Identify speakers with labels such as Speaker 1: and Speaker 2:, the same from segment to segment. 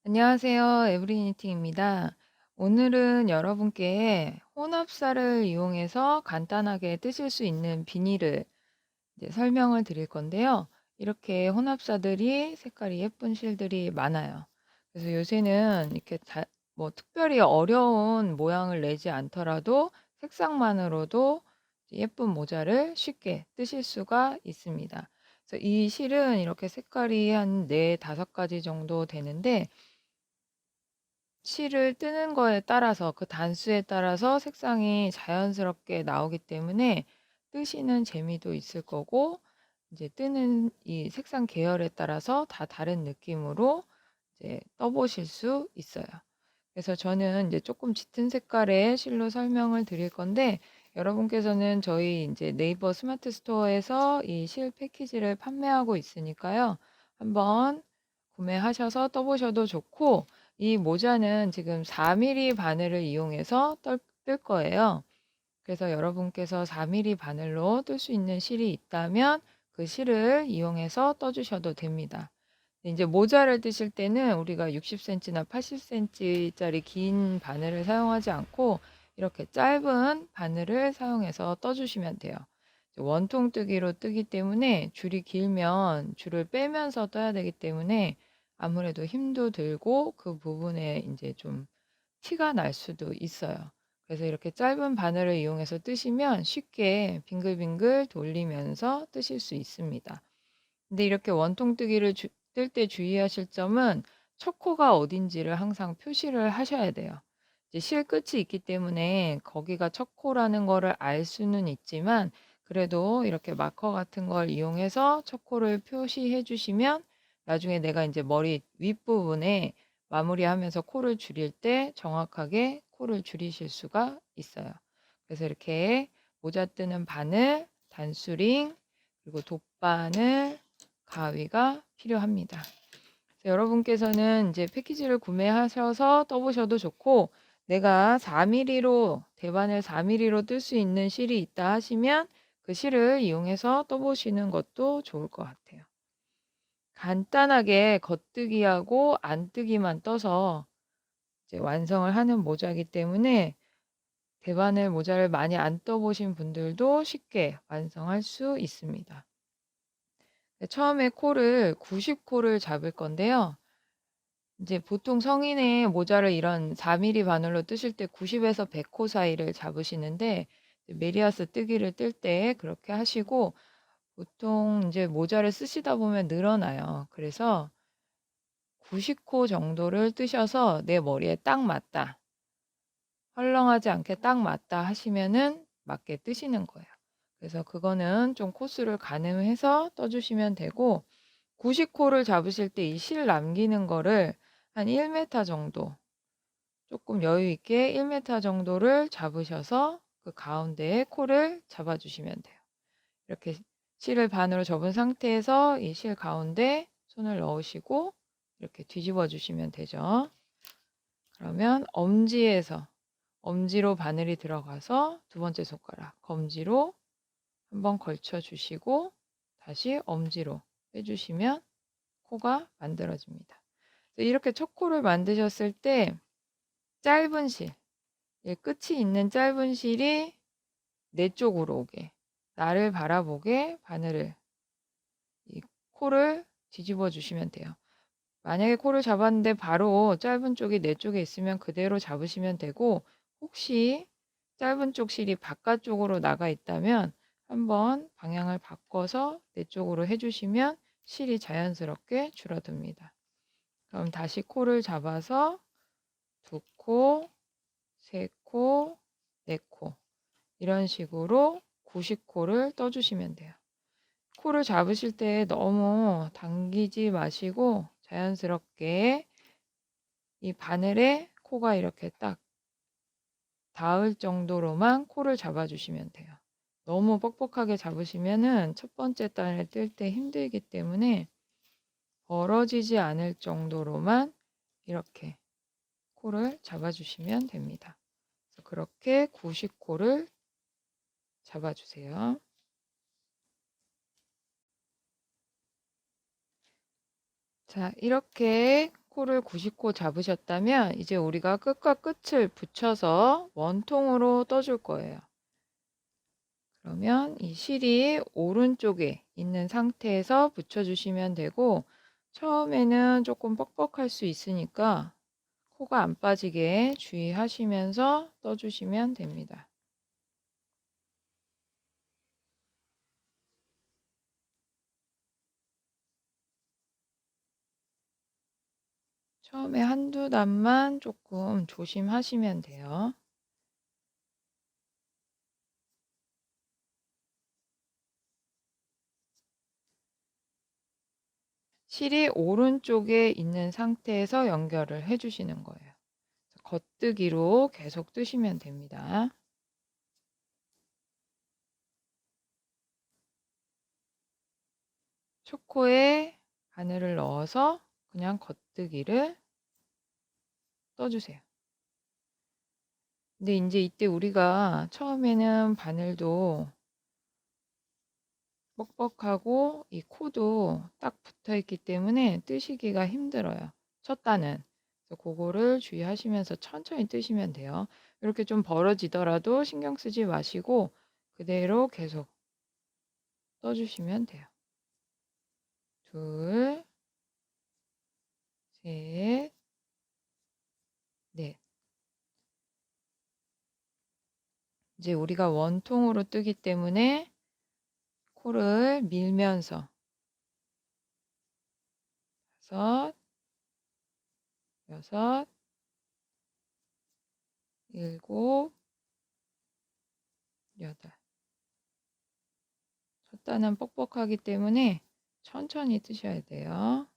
Speaker 1: 안녕하세요. 에브리니팅입니다. 오늘은 여러분께 혼합사를 이용해서 간단하게 뜨실 수 있는 비닐을 이제 설명을 드릴 건데요. 이렇게 혼합사들이 색깔이 예쁜 실들이 많아요. 그래서 요새는 이렇게 뭐 특별히 어려운 모양을 내지 않더라도 색상만으로도 예쁜 모자를 쉽게 뜨실 수가 있습니다. 그래서 이 실은 이렇게 색깔이 한 4, 5가지 정도 되는데 실을 뜨는 거에 따라서 그 단수에 따라서 색상이 자연스럽게 나오기 때문에 뜨시는 재미도 있을 거고 이제 뜨는 이 색상 계열에 따라서 다 다른 느낌으로 이제 떠 보실 수 있어요. 그래서 저는 이제 조금 짙은 색깔의 실로 설명을 드릴 건데 여러분께서는 저희 이제 네이버 스마트 스토어에서 이 실 패키지를 판매하고 있으니까요. 한번 구매하셔서 떠 보셔도 좋고 이 모자는 지금 4mm 바늘을 이용해서 뜰 거예요. 그래서 여러분께서 4mm 바늘로 뜰 수 있는 실이 있다면 그 실을 이용해서 떠 주셔도 됩니다. 이제 모자를 뜨실 때는 우리가 60cm나 80cm짜리 긴 바늘을 사용하지 않고 이렇게 짧은 바늘을 사용해서 떠 주시면 돼요. 원통 뜨기로 뜨기 때문에 줄이 길면 줄을 빼면서 떠야 되기 때문에 아무래도 힘도 들고 그 부분에 이제 좀 티가 날 수도 있어요. 그래서 이렇게 짧은 바늘을 이용해서 뜨시면 쉽게 빙글빙글 돌리면서 뜨실 수 있습니다. 근데 이렇게 원통뜨기를 뜰 때 주의하실 점은 첫 코가 어딘지를 항상 표시를 하셔야 돼요. 이제 실 끝이 있기 때문에 거기가 첫 코라는 거를 알 수는 있지만 그래도 이렇게 마커 같은 걸 이용해서 첫 코를 표시해 주시면 나중에 내가 이제 머리 윗부분에 마무리하면서 코를 줄일 때 정확하게 코를 줄이실 수가 있어요. 그래서 이렇게 모자 뜨는 바늘, 단수링, 그리고 돗바늘, 가위가 필요합니다. 여러분께서는 이제 패키지를 구매하셔서 떠보셔도 좋고 내가 4mm로 대바늘 4mm로 뜰 수 있는 실이 있다 하시면 그 실을 이용해서 떠보시는 것도 좋을 것 같아요. 간단하게 겉뜨기하고 안뜨기만 떠서 이제 완성을 하는 모자이기 때문에 대바늘 모자를 많이 안 떠보신 분들도 쉽게 완성할 수 있습니다. 처음에 코를 90코를 잡을 건데요. 이제 보통 성인의 모자를 이런 4mm 바늘로 뜨실 때 90에서 100코 사이를 잡으시는데 메리아스 뜨기를 뜰 때 그렇게 하시고 보통 이제 모자를 쓰시다 보면 늘어나요. 그래서 90코 정도를 뜨셔서 내 머리에 딱 맞다. 헐렁하지 않게 딱 맞다 하시면은 맞게 뜨시는 거예요. 그래서 그거는 좀 코수를 가늠해서 떠주시면 되고 90코를 잡으실 때 이 실 남기는 거를 한 1m 정도 조금 여유 있게 1m 정도를 잡으셔서 그 가운데에 코를 잡아 주시면 돼요. 이렇게 실을 반으로 접은 상태에서 이 실 가운데 손을 넣으시고 이렇게 뒤집어 주시면 되죠. 그러면 엄지로 바늘이 들어가서 두 번째 손가락 검지로 한번 걸쳐 주시고 다시 엄지로 빼주시면 코가 만들어집니다. 이렇게 첫 코를 만드셨을 때 짧은 실, 끝이 있는 짧은 실이 내 쪽으로 오게, 나를 바라보게 바늘을, 이 코를 뒤집어 주시면 돼요. 만약에 코를 잡았는데 바로 짧은 쪽이 내 쪽에 있으면 그대로 잡으시면 되고 혹시 짧은 쪽 실이 바깥쪽으로 나가 있다면 한번 방향을 바꿔서 내 쪽으로 해주시면 실이 자연스럽게 줄어듭니다. 그럼 다시 코를 잡아서 2코, 3코, 4코 이런 식으로 90코를 떠주시면 돼요. 코를 잡으실 때 너무 당기지 마시고 자연스럽게 이 바늘에 코가 이렇게 딱 닿을 정도로만 코를 잡아주시면 돼요. 너무 뻑뻑하게 잡으시면은 첫 번째 단을 뜰 때 힘들기 때문에 벌어지지 않을 정도로만 이렇게 코를 잡아주시면 됩니다. 그렇게 90코를 잡아주세요. 자, 이렇게 코를 90코 잡으셨다면 이제 우리가 끝과 끝을 붙여서 원통으로 떠줄 거예요. 그러면 이 실이 오른쪽에 있는 상태에서 붙여주시면 되고, 처음에는 조금 뻑뻑할 수 있으니까 코가 안 빠지게 주의하시면서 떠주시면 됩니다. 처음에 한두 단만 조금 조심하시면 돼요. 실이 오른쪽에 있는 상태에서 연결을 해주시는 거예요. 겉뜨기로 계속 뜨시면 됩니다. 초코에 바늘을 넣어서 그냥 겉뜨기를 떠주세요. 근데 이제 이때 우리가 처음에는 바늘도 뻑뻑하고 이 코도 딱 붙어 있기 때문에 뜨시기가 힘들어요. 첫 단은. 그래서 그거를 주의하시면서 천천히 뜨시면 돼요. 이렇게 좀 벌어지더라도 신경 쓰지 마시고 그대로 계속 떠주시면 돼요. 둘, 셋, 넷. 이제 우리가 원통으로 뜨기 때문에 코를 밀면서 다섯, 여섯, 일곱, 여덟. 첫 단은 뻑뻑하기 때문에 천천히 뜨셔야 돼요.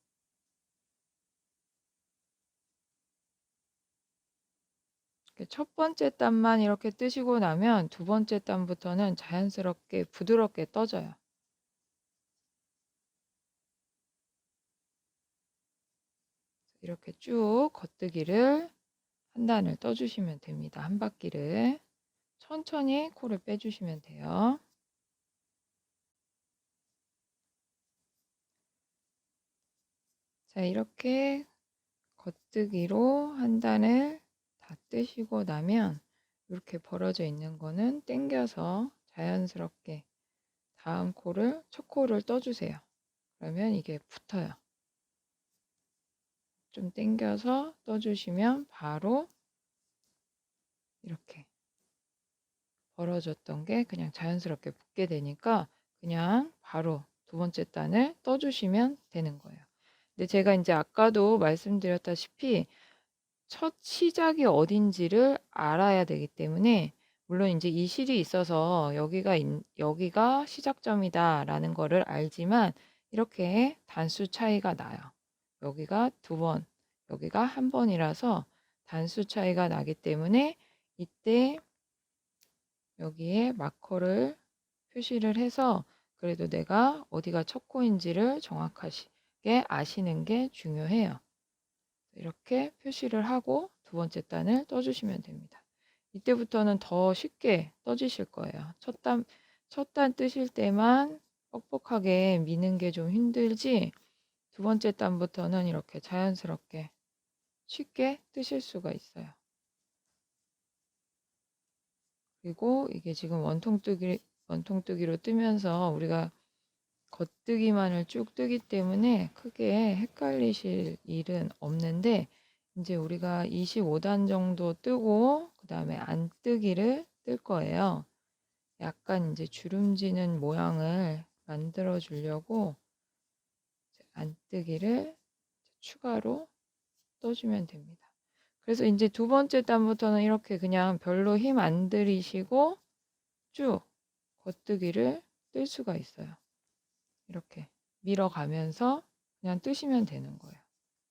Speaker 1: 첫 번째 단만 이렇게 뜨시고 나면 두 번째 단부터는 자연스럽게 부드럽게 떠져요. 이렇게 쭉 겉뜨기를 한 단을 떠주시면 됩니다. 한 바퀴를. 천천히 코를 빼주시면 돼요. 자, 이렇게 겉뜨기로 한 단을 다 뜨시고 나면 이렇게 벌어져 있는 거는 당겨서 자연스럽게 다음 코를, 첫 코를 떠주세요. 그러면 이게 붙어요. 좀 당겨서 떠주시면 바로 이렇게 벌어졌던 게 그냥 자연스럽게 붙게 되니까 그냥 바로 두 번째 단을 떠주시면 되는 거예요. 근데 제가 이제 아까도 말씀드렸다시피 첫 시작이 어딘지를 알아야 되기 때문에, 물론 이제 이 실이 있어서 여기가 시작점이다라는 거를 알지만 이렇게 단수 차이가 나요. 여기가 두 번, 여기가 한 번이라서 단수 차이가 나기 때문에 이때 여기에 마커를 표시를 해서 그래도 내가 어디가 첫 코인지를 정확하게 아시는 게 중요해요. 이렇게 표시를 하고 두 번째 단을 떠주시면 됩니다. 이때부터는 더 쉽게 떠지실 거예요. 첫 단 뜨실 때만 뻑뻑하게 미는 게 좀 힘들지, 두 번째 단부터는 이렇게 자연스럽게 쉽게 뜨실 수가 있어요. 그리고 이게 지금 원통뜨기로 뜨면서 우리가 겉뜨기만을 쭉 뜨기 때문에 크게 헷갈리실 일은 없는데, 이제 우리가 25단 정도 뜨고 그 다음에 안뜨기를 뜰 거예요. 약간 이제 주름지는 모양을 만들어 주려고 안뜨기를 추가로 떠주면 됩니다. 그래서 이제 두 번째 단부터는 이렇게 그냥 별로 힘 안 들이시고 쭉 겉뜨기를 뜰 수가 있어요. 이렇게 밀어가면서 그냥 뜨시면 되는 거예요.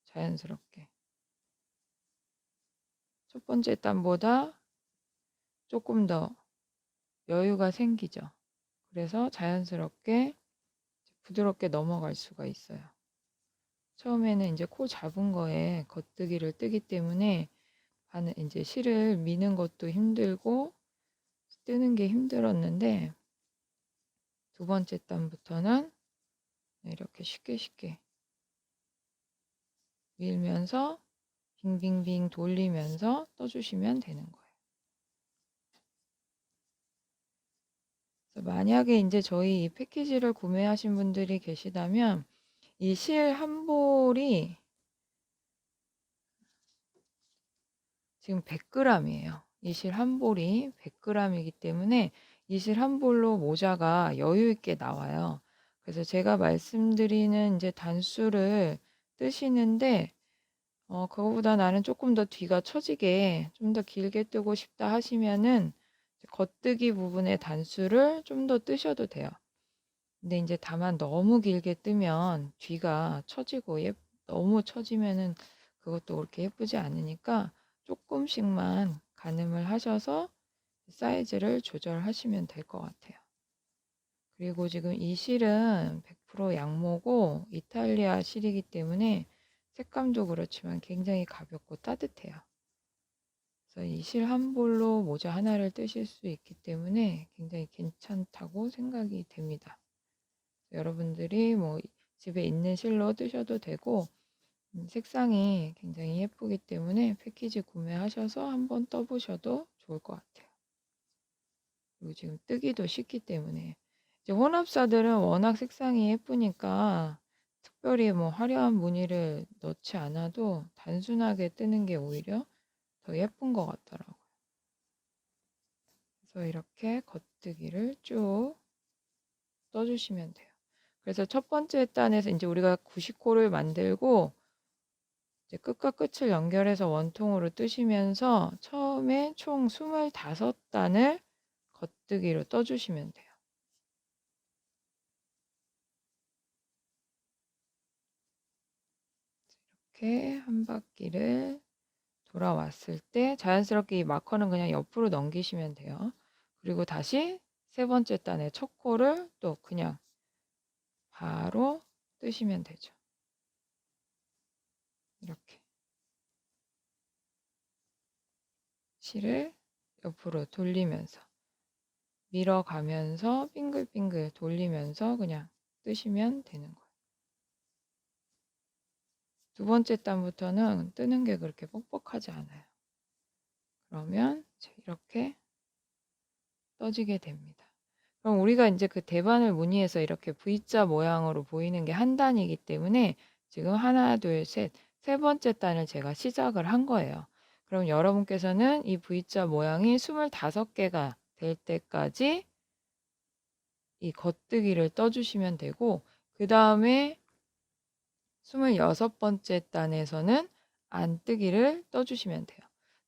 Speaker 1: 자연스럽게. 첫 번째 단보다 조금 더 여유가 생기죠. 그래서 자연스럽게 부드럽게 넘어갈 수가 있어요. 처음에는 이제 코 잡은 거에 겉뜨기를 뜨기 때문에 이제 실을 미는 것도 힘들고 뜨는 게 힘들었는데, 두 번째 단부터는 이렇게 쉽게 밀면서 빙빙빙 돌리면서 떠주시면 되는 거예요. 그래서 만약에 이제 저희 이 패키지를 구매하신 분들이 계시다면 이 실 한 볼이 지금 100g이에요. 이 실 한 볼이 100g이기 때문에 이 실 한 볼로 모자가 여유 있게 나와요. 그래서 제가 말씀드리는 이제 단수를 뜨시는데 그거보다 나는 조금 더 뒤가 처지게 좀 더 길게 뜨고 싶다 하시면은 겉뜨기 부분의 단수를 좀 더 뜨셔도 돼요. 근데 이제 다만 너무 길게 뜨면 뒤가 처지고 너무 처지면은 그것도 그렇게 예쁘지 않으니까 조금씩만 가늠을 하셔서 사이즈를 조절하시면 될 것 같아요. 그리고 지금 이 실은 100% 양모고 이탈리아 실이기 때문에 색감도 그렇지만 굉장히 가볍고 따뜻해요. 그래서 이 실 한 볼로 모자 하나를 뜨실 수 있기 때문에 굉장히 괜찮다고 생각이 됩니다. 여러분들이 뭐 집에 있는 실로 뜨셔도 되고 색상이 굉장히 예쁘기 때문에 패키지 구매하셔서 한번 떠보셔도 좋을 것 같아요. 그리고 지금 뜨기도 쉽기 때문에 이제 혼합사들은 워낙 색상이 예쁘니까 특별히 뭐 화려한 무늬를 넣지 않아도 단순하게 뜨는 게 오히려 더 예쁜 것 같더라고요. 그래서 이렇게 겉뜨기를 쭉 떠주시면 돼요. 그래서 첫 번째 단에서 이제 우리가 90코를 만들고 이제 끝과 끝을 연결해서 원통으로 뜨시면서 처음에 총 25단을 겉뜨기로 떠주시면 돼요. 이렇게 한 바퀴를 돌아왔을 때 자연스럽게 이 마커는 그냥 옆으로 넘기시면 돼요. 그리고 다시 세 번째 단의 첫 코를 또 그냥 바로 뜨시면 되죠. 이렇게 실을 옆으로 돌리면서 밀어가면서 빙글빙글 돌리면서 그냥 뜨시면 되는 거예요. 두 번째 단부터는 뜨는 게 그렇게 뻑뻑하지 않아요. 그러면 이렇게 떠지게 됩니다. 그럼 우리가 이제 그 대반을 무늬해서 이렇게 V자 모양으로 보이는 게 한 단이기 때문에 지금 하나, 둘, 셋, 세 번째 단을 제가 시작을 한 거예요. 그럼 여러분께서는 이 V자 모양이 25개가 될 때까지 이 겉뜨기를 떠주시면 되고 그 다음에 26번째 단에서는 안뜨기를 떠주시면 돼요.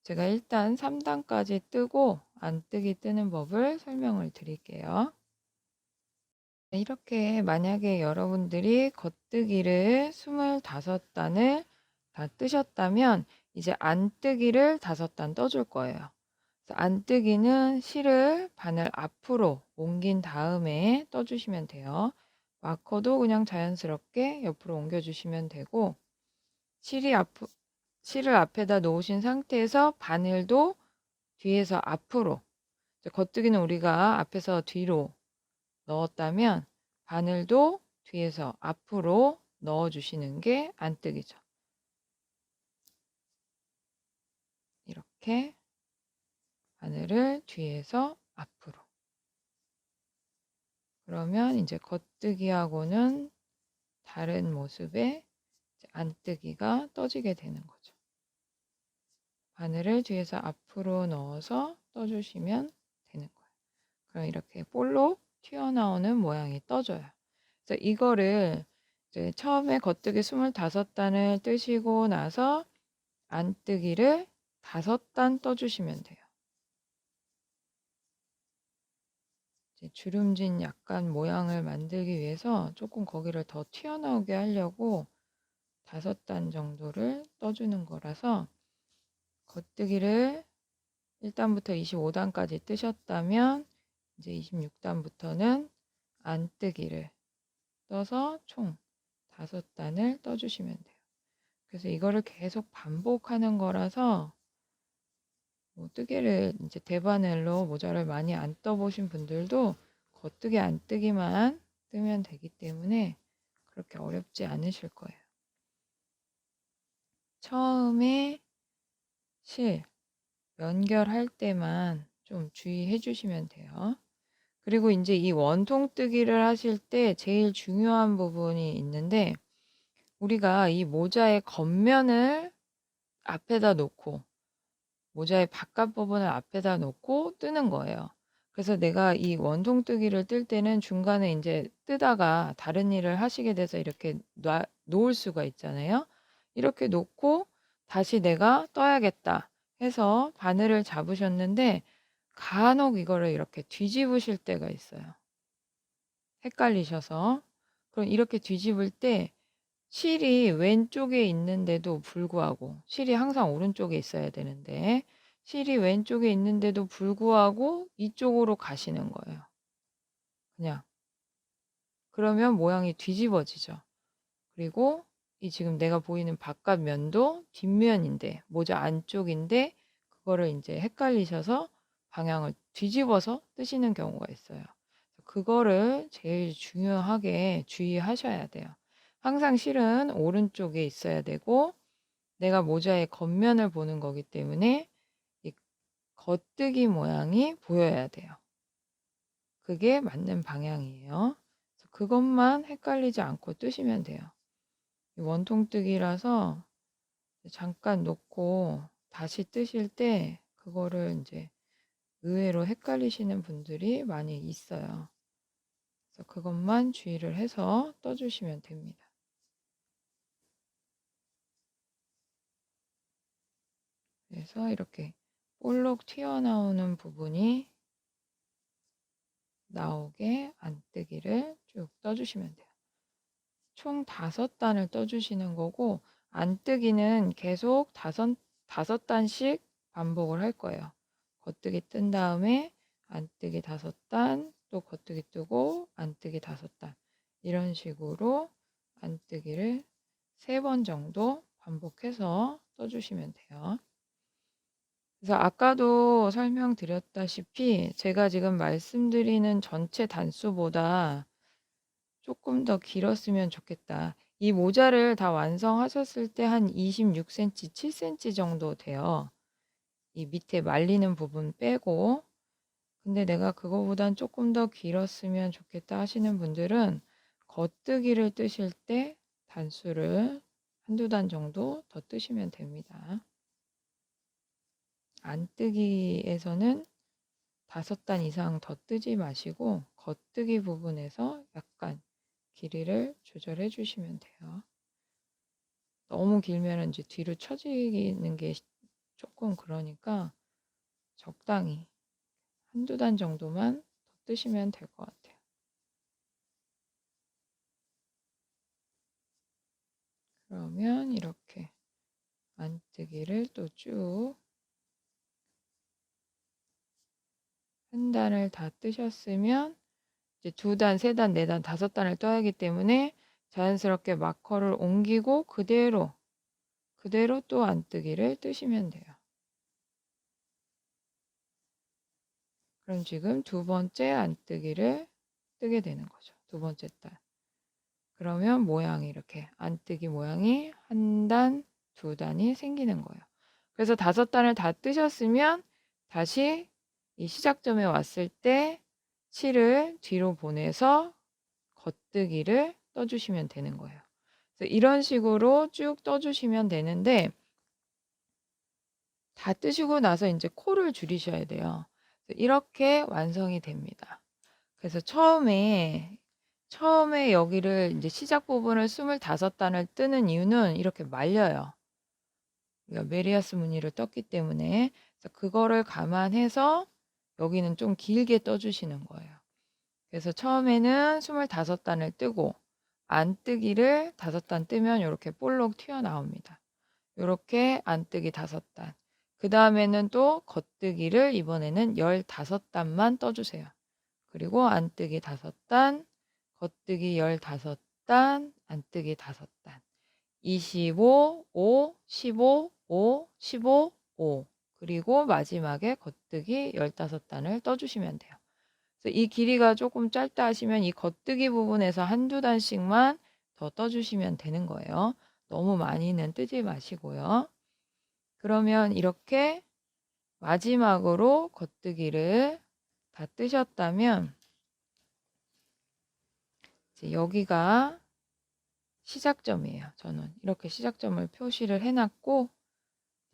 Speaker 1: 제가 일단 3단까지 뜨고 안뜨기 뜨는 법을 설명을 드릴게요. 이렇게 만약에 여러분들이 겉뜨기를 25단을 다 뜨셨다면 이제 안뜨기를 5단 떠줄 거예요. 안뜨기는 실을 바늘 앞으로 옮긴 다음에 떠주시면 돼요. 마커도 그냥 자연스럽게 옆으로 옮겨주시면 되고 실을 앞에다 놓으신 상태에서 바늘도 뒤에서 앞으로 겉뜨기는 우리가 앞에서 뒤로 넣었다면 바늘도 뒤에서 앞으로 넣어주시는 게 안뜨기죠. 이렇게 바늘을 뒤에서 앞으로. 그러면 이제 겉뜨기하고는 다른 모습의 안뜨기가 떠지게 되는 거죠. 바늘을 뒤에서 앞으로 넣어서 떠주시면 되는 거예요. 그럼 이렇게 볼록 튀어나오는 모양이 떠져요. 그래서 이거를 이제 처음에 겉뜨기 25단을 뜨시고 나서 안뜨기를 5단 떠주시면 돼요. 주름진 약간 모양을 만들기 위해서 조금 거기를 더 튀어나오게 하려고 5단 정도를 떠주는 거라서 겉뜨기를 1단부터 25단까지 뜨셨다면 이제 26단부터는 안뜨기를 떠서 총 5단을 떠주시면 돼요. 그래서 이거를 계속 반복하는 거라서 뭐 뜨개를 이제 대바늘로 모자를 많이 안 떠보신 분들도 겉뜨기 안뜨기만 뜨면 되기 때문에 그렇게 어렵지 않으실 거예요. 처음에 실 연결할 때만 좀 주의해 주시면 돼요. 그리고 이제 이 원통뜨기를 하실 때 제일 중요한 부분이 있는데, 우리가 이 모자의 겉면을 앞에다 놓고 모자의 바깥 부분을 앞에다 놓고 뜨는 거예요. 그래서 내가 이 원통뜨기를 뜰 때는 중간에 이제 뜨다가 다른 일을 하시게 돼서 이렇게 놓을 수가 있잖아요. 이렇게 놓고 다시 내가 떠야겠다 해서 바늘을 잡으셨는데, 간혹 이거를 이렇게 뒤집으실 때가 있어요. 헷갈리셔서. 그럼 이렇게 뒤집을 때 실이 왼쪽에 있는데도 불구하고, 실이 항상 오른쪽에 있어야 되는데 실이 왼쪽에 있는데도 불구하고 이쪽으로 가시는 거예요. 그냥. 그러면 모양이 뒤집어지죠. 그리고 이 지금 내가 보이는 바깥 면도 뒷면인데 모자 안쪽인데, 그거를 이제 헷갈리셔서 방향을 뒤집어서 뜨시는 경우가 있어요. 그거를 제일 중요하게 주의하셔야 돼요. 항상 실은 오른쪽에 있어야 되고, 내가 모자의 겉면을 보는 거기 때문에 이 겉뜨기 모양이 보여야 돼요. 그게 맞는 방향이에요. 그것만 헷갈리지 않고 뜨시면 돼요. 원통뜨기라서 잠깐 놓고 다시 뜨실 때 그거를 이제 의외로 헷갈리시는 분들이 많이 있어요. 그래서 그것만 주의를 해서 떠주시면 됩니다. 그래서 이렇게 볼록 튀어나오는 부분이 나오게 안뜨기를 쭉 떠주시면 돼요. 총 5단을 떠주시는 거고, 안뜨기는 계속 다섯 단씩 반복을 할 거예요. 겉뜨기 뜬 다음에 안뜨기 5단, 또 겉뜨기 뜨고 안뜨기 5단, 이런 식으로 안뜨기를 3번 정도 반복해서 떠주시면 돼요. 그래서 아까도 설명드렸다시피 제가 지금 말씀드리는 전체 단수보다 조금 더 길었으면 좋겠다. 이 모자를 다 완성하셨을 때 한 26cm, 7cm 정도 돼요. 이 밑에 말리는 부분 빼고. 근데 내가 그거보단 조금 더 길었으면 좋겠다 하시는 분들은 겉뜨기를 뜨실 때 단수를 한두 단 정도 더 뜨시면 됩니다. 안뜨기에서는 5단 이상 더 뜨지 마시고 겉뜨기 부분에서 약간 길이를 조절해 주시면 돼요. 너무 길면 이제 뒤로 처지는 게 조금 그러니까 적당히 한두 단 정도만 더 뜨시면 될 것 같아요. 그러면 이렇게 안뜨기를 또 쭉 한 단을 다 뜨셨으면 이제 2단, 3단, 4단, 5단을 떠야 하기 때문에 자연스럽게 마커를 옮기고 그대로 또 안뜨기를 뜨시면 돼요. 그럼 지금 2번째 안뜨기를 뜨게 되는 거죠. 2번째 단. 그러면 모양이 이렇게 안뜨기 모양이 1단, 2단이 생기는 거예요. 그래서 5단을 다 뜨셨으면 다시 이 시작점에 왔을 때 실을 뒤로 보내서 겉뜨기를 떠주시면 되는 거예요. 그래서 이런 식으로 쭉 떠주시면 되는데, 다 뜨시고 나서 이제 코를 줄이셔야 돼요. 이렇게 완성이 됩니다. 그래서 처음에 여기를 이제 시작 부분을 25단을 뜨는 이유는 이렇게 말려요. 우리가 메리아스 무늬를 떴기 때문에. 그래서 그거를 감안해서 여기는 좀 길게 떠주시는 거예요. 그래서 처음에는 25단을 뜨고 안뜨기를 5단 뜨면 이렇게 볼록 튀어나옵니다. 이렇게 안뜨기 5단. 그 다음에는 또 겉뜨기를 이번에는 15단만 떠주세요. 그리고 안뜨기 5단, 겉뜨기 15단, 안뜨기 5단. 25, 5, 15, 5, 15, 5. 그리고 마지막에 겉뜨기 15단을 떠주시면 돼요. 그래서 이 길이가 조금 짧다 하시면 이 겉뜨기 부분에서 한두 단씩만 더 떠주시면 되는 거예요. 너무 많이는 뜨지 마시고요. 그러면 이렇게 마지막으로 겉뜨기를 다 뜨셨다면 이제 여기가 시작점이에요. 저는 이렇게 시작점을 표시를 해놨고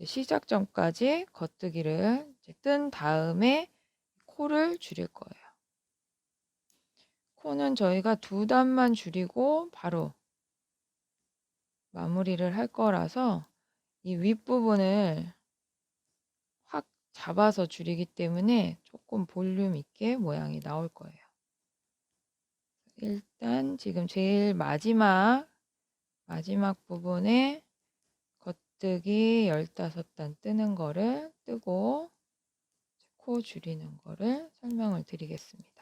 Speaker 1: 시작점까지 겉뜨기를 이제 뜬 다음에 코를 줄일 거예요. 코는 저희가 2단만 줄이고 바로 마무리를 할 거라서 이 윗부분을 확 잡아서 줄이기 때문에 조금 볼륨 있게 모양이 나올 거예요. 일단 지금 제일 마지막 부분에 겉뜨기 15단 뜨는 거를 뜨고 코 줄이는 거를 설명을 드리겠습니다.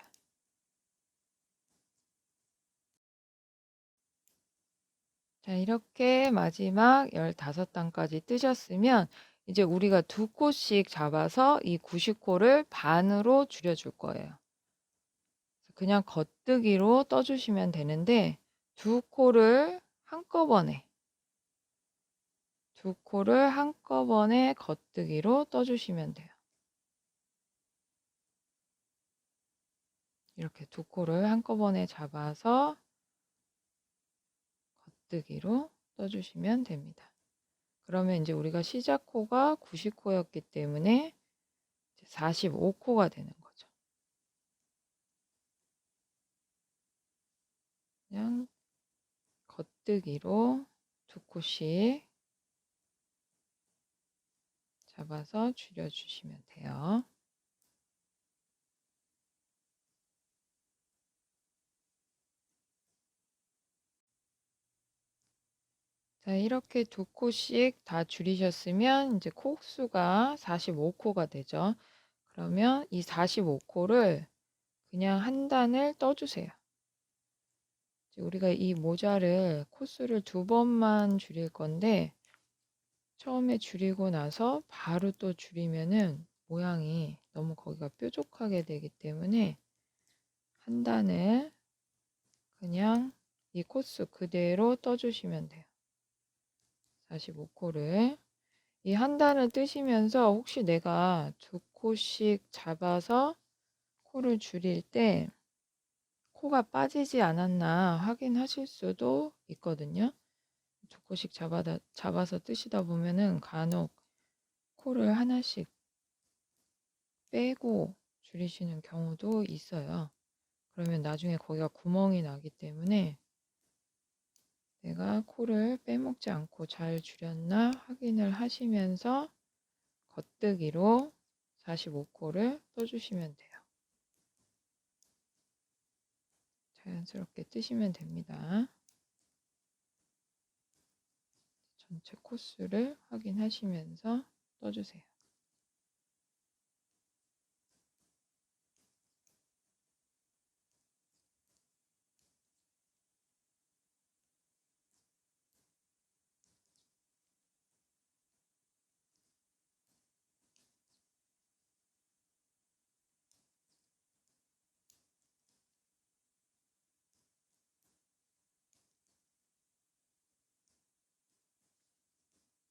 Speaker 1: 자, 이렇게 마지막 15단까지 뜨셨으면 이제 우리가 2코씩 잡아서 이 90코를 반으로 줄여줄 거예요. 그냥 겉뜨기로 떠주시면 되는데 2코를 한꺼번에 겉뜨기로 떠주시면 돼요. 이렇게 2코를 한꺼번에 잡아서 겉뜨기로 떠주시면 됩니다. 그러면 이제 우리가 시작 코가 90코였기 때문에 45코가 되는 거죠. 그냥 겉뜨기로 2코씩 잡아서 줄여주시면 돼요. 자, 이렇게 2코씩 다 줄이셨으면 이제 코 수가 45코가 되죠. 그러면 이 45코를 그냥 한 단을 떠주세요. 우리가 이 모자를 코수를 2번만 줄일 건데 처음에 줄이고 나서 바로 또 줄이면은 모양이 너무 거기가 뾰족하게 되기 때문에 한 단을 그냥 이 코수 그대로 떠주시면 돼요. 45코를 이 한 단을 뜨시면서 혹시 내가 2코씩 잡아서 코를 줄일 때 코가 빠지지 않았나 확인하실 수도 있거든요. 2코씩 잡아서 뜨시다 보면은 간혹 코를 하나씩 빼고 줄이시는 경우도 있어요. 그러면 나중에 거기가 구멍이 나기 때문에 내가 코를 빼먹지 않고 잘 줄였나 확인을 하시면서 겉뜨기로 45코를 떠주시면 돼요. 자연스럽게 뜨시면 됩니다. 전체 코수를 확인하시면서 떠주세요.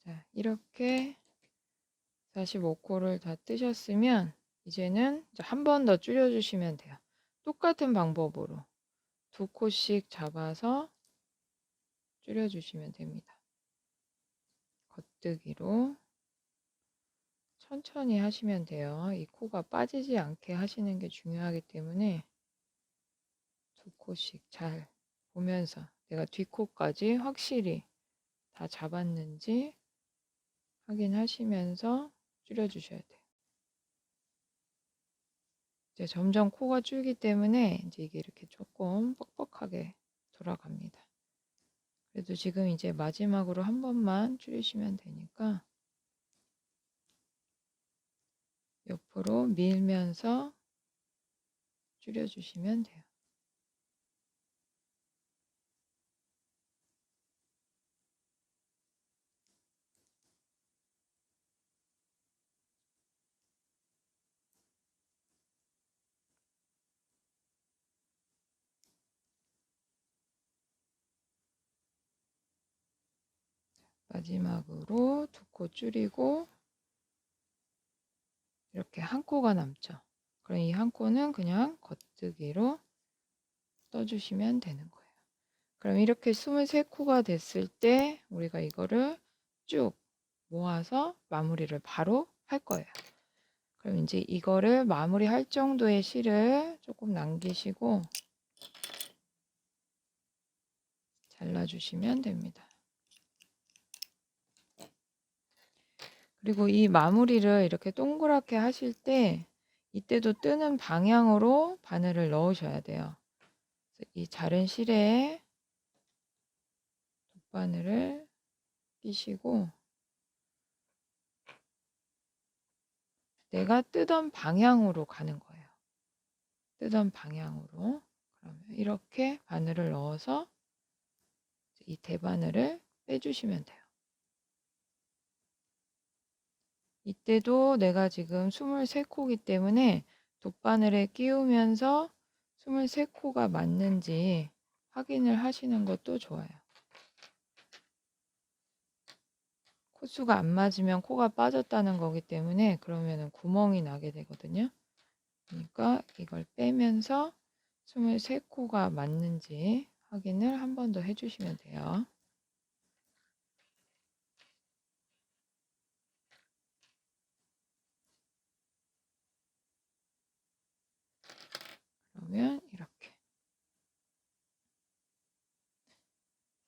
Speaker 1: 자, 이렇게 45코를 다 뜨셨으면 이제는 한 번 더 줄여주시면 돼요. 똑같은 방법으로 2코씩 잡아서 줄여주시면 됩니다. 겉뜨기로 천천히 하시면 돼요. 이 코가 빠지지 않게 하시는 게 중요하기 때문에 2코씩 잘 보면서 내가 뒷코까지 확실히 다 잡았는지 확인하시면서 줄여주셔야 돼요. 이제 점점 코가 줄기 때문에 이제 이게 이렇게 조금 뻑뻑하게 돌아갑니다. 그래도 지금 이제 마지막으로 한 번만 줄이시면 되니까 옆으로 밀면서 줄여주시면 돼요. 마지막으로 두 코 줄이고 이렇게 한 코가 남죠. 그럼 이 한 코는 그냥 겉뜨기로 떠주시면 되는 거예요. 그럼 이렇게 23코가 됐을 때 우리가 이거를 쭉 모아서 마무리를 바로 할 거예요. 그럼 이제 이거를 마무리할 정도의 실을 조금 남기시고 잘라주시면 됩니다. 그리고 이 마무리를 이렇게 동그랗게 하실 때 이때도 뜨는 방향으로 바늘을 넣으셔야 돼요. 이 자른 실에 돗바늘을 끼시고 내가 뜨던 방향으로 가는 거예요. 뜨던 방향으로. 그러면 이렇게 바늘을 넣어서 이 대바늘을 빼주시면 돼요. 이때도 내가 지금 23코이기 때문에 돗바늘에 끼우면서 23코가 맞는지 확인을 하시는 것도 좋아요. 코수가 안 맞으면 코가 빠졌다는 거기 때문에 그러면 구멍이 나게 되거든요. 그러니까 이걸 빼면서 23코가 맞는지 확인을 한 번 더 해주시면 돼요. 그러면 이렇게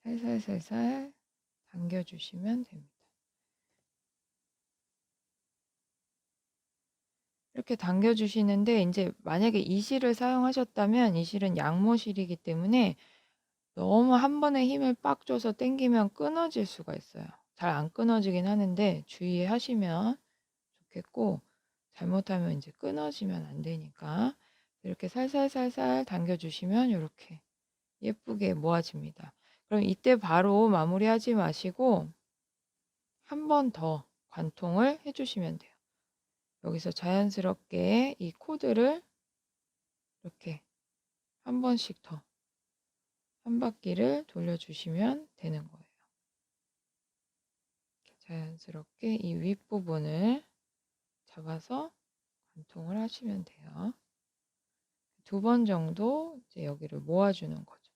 Speaker 1: 살살살살 당겨주시면 됩니다. 이렇게 당겨주시는데 이제 만약에 이 실을 사용하셨다면 이 실은 양모실이기 때문에 너무 한 번에 힘을 빡 줘서 당기면 끊어질 수가 있어요. 잘 안 끊어지긴 하는데 주의하시면 좋겠고 잘못하면 이제 끊어지면 안 되니까 이렇게 살살살살 당겨주시면 이렇게 예쁘게 모아집니다. 그럼 이때 바로 마무리하지 마시고 한 번 더 관통을 해주시면 돼요. 여기서 자연스럽게 이 코드를 이렇게 한 번씩 더 한 바퀴를 돌려주시면 되는 거예요. 자연스럽게 이 윗부분을 잡아서 관통을 하시면 돼요. 2번 정도 이제 여기를 모아주는 거죠.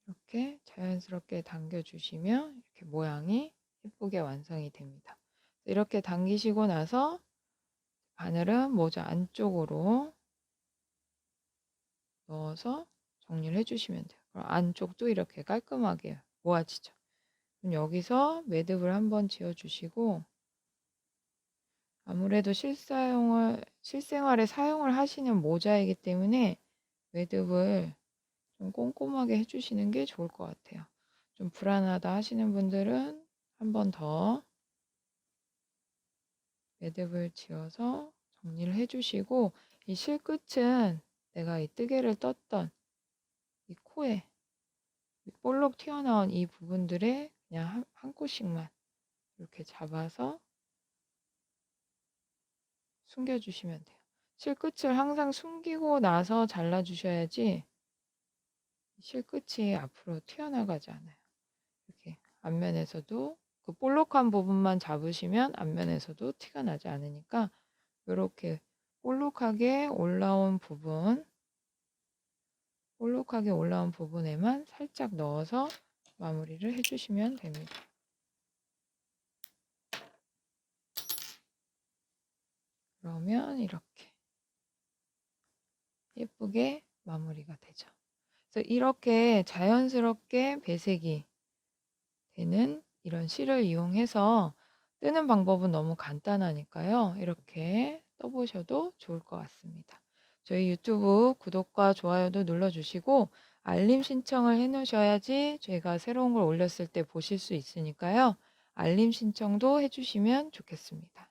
Speaker 1: 이렇게 자연스럽게 당겨주시면 이렇게 모양이 예쁘게 완성이 됩니다. 이렇게 당기시고 나서 바늘은 모자 안쪽으로 넣어서 정리를 해주시면 돼요. 그럼 안쪽도 이렇게 깔끔하게 모아지죠. 그럼 여기서 매듭을 한번 지어주시고 아무래도 실생활에 사용을 하시는 모자이기 때문에 매듭을 좀 꼼꼼하게 해주시는 게 좋을 것 같아요. 좀 불안하다 하시는 분들은 한 번 더 매듭을 지어서 정리를 해주시고 이 실끝은 내가 이 뜨개를 떴던 이 코에 볼록 튀어나온 이 부분들에 그냥 한 코씩만 이렇게 잡아서 숨겨주시면 돼요. 실끝을 항상 숨기고 나서 잘라주셔야지 실끝이 앞으로 튀어나가지 않아요. 이렇게 앞면에서도 그 볼록한 부분만 잡으시면 앞면에서도 티가 나지 않으니까 이렇게 볼록하게 올라온 부분에만 살짝 넣어서 마무리를 해주시면 됩니다. 그러면 이렇게 예쁘게 마무리가 되죠. 그래서 이렇게 자연스럽게 배색이 되는 이런 실을 이용해서 뜨는 방법은 너무 간단하니까요. 이렇게 떠보셔도 좋을 것 같습니다. 저희 유튜브 구독과 좋아요도 눌러주시고 알림 신청을 해놓으셔야지 저희가 새로운 걸 올렸을 때 보실 수 있으니까요. 알림 신청도 해주시면 좋겠습니다.